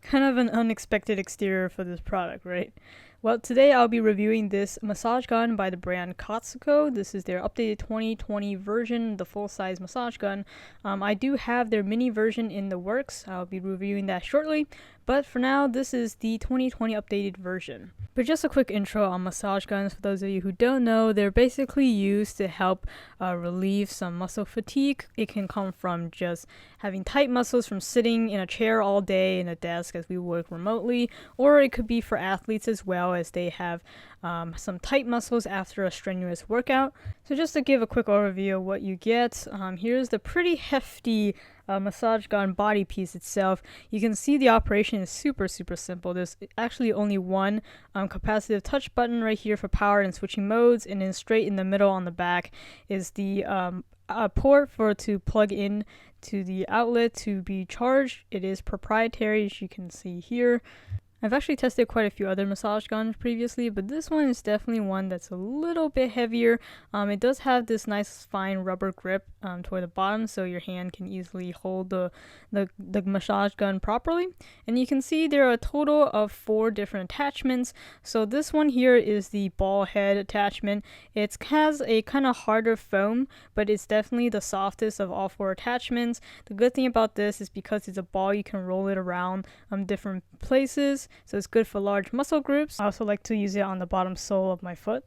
Kind of an unexpected exterior for this product, right? Well, today I'll be reviewing this massage gun by the brand Cotsoco. This is their updated 2020 version, the full-size massage gun. I do have their mini version in the works. I'll be reviewing that shortly. But for now, this is the 2020 updated version. But just a quick intro on massage guns. For those of you who don't know, they're basically used to help relieve some muscle fatigue. It can come from just having tight muscles from sitting in a chair all day in a desk as we work remotely, or it could be for athletes as well, as they have some tight muscles after a strenuous workout. So just to give a quick overview of what you get, here's the pretty hefty massage gun body piece itself. You can see the operation is super simple. There's actually only one capacitive touch button right here for power and switching modes, and then straight in the middle on the back is the port to plug in to the outlet to be charged. It is proprietary, as you can see here. I've actually tested quite a few other massage guns previously, but this one is definitely one that's a little bit heavier. It does have this nice fine rubber grip toward the bottom, so your hand can easily hold the massage gun properly. And you can see there are a total of 4 different attachments. So this one here is the ball head attachment. It has a kind of harder foam, but it's definitely the softest of all 4 attachments. The good thing about this is because it's a ball, you can roll it around different places. So it's good for large muscle groups. I also like to use it on the bottom sole of my foot.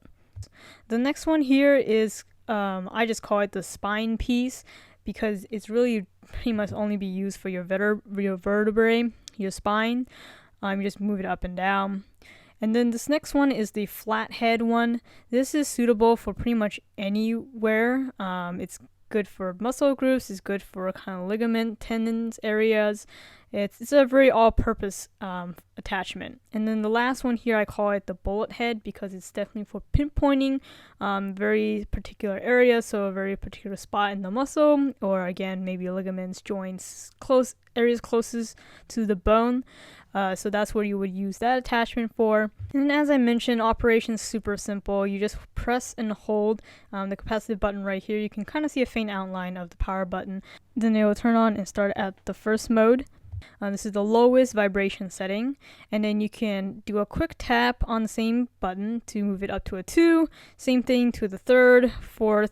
The next one here is, I just call it the spine piece, because it's really pretty much only be used for your vertebrae, your spine. You just move it up and down. And then this next one is the flat head one. This is suitable for pretty much anywhere. It's good for muscle groups, it's good for kind of ligament, tendons areas. It's a very all-purpose attachment. And then the last one here, I call it the bullet head, because it's definitely for pinpointing very particular areas, so a very particular spot in the muscle, or again, maybe ligaments, joints, areas closest to the bone. So that's where you would use that attachment for. And as I mentioned, operation's super simple. You just press and hold the capacitive button right here. You can kind of see a faint outline of the power button. Then it will turn on and start at the first mode. This is the lowest vibration setting, and then you can do a quick tap on the same button to move it up to a 2. Same thing to the 3rd, 4th,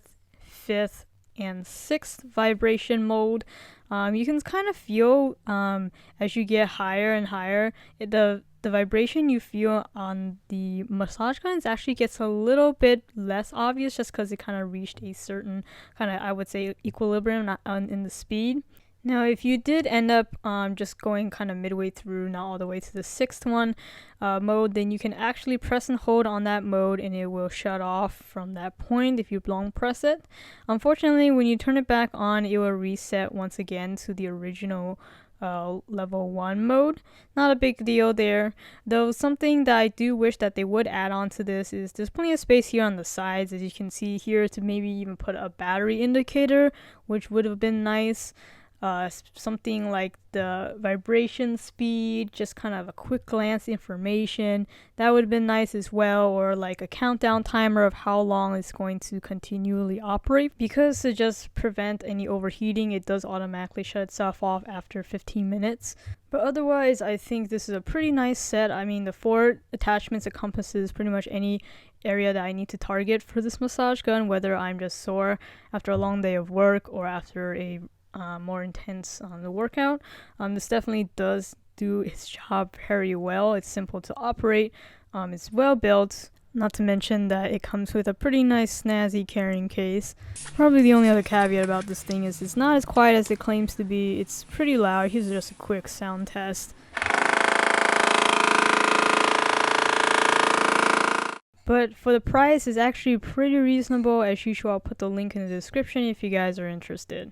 5th, and 6th vibration mode. You can kind of feel as you get higher and higher, the vibration you feel on the massage guns actually gets a little bit less obvious, just because it kind of reached a certain kind of, I would say, equilibrium in the speed. Now, if you did end up just going kind of midway through, not all the way to the 6th one mode, then you can actually press and hold on that mode, and it will shut off from that point if you long press it. Unfortunately, when you turn it back on, it will reset once again to the original level 1 mode. Not a big deal there, though. Something that I do wish that they would add on to this is there's plenty of space here on the sides, as you can see here, to maybe even put a battery indicator, which would have been nice. Something like the vibration speed, just kind of a quick glance information, that would have been nice as well, or like a countdown timer of how long it's going to continually operate, because to just prevent any overheating, it does automatically shut itself off after 15 minutes. But otherwise, I think this is a pretty nice set. I mean, the 4 attachments encompasses pretty much any area that I need to target for this massage gun, whether I'm just sore after a long day of work or after a more intense the workout. This definitely does do its job very well. It's simple to operate. It's well built. Not to mention that it comes with a pretty nice snazzy carrying case. Probably the only other caveat about this thing is it's not as quiet as it claims to be. It's pretty loud. Here's just a quick sound test. But for the price, it's actually pretty reasonable. As usual, I'll put the link in the description if you guys are interested.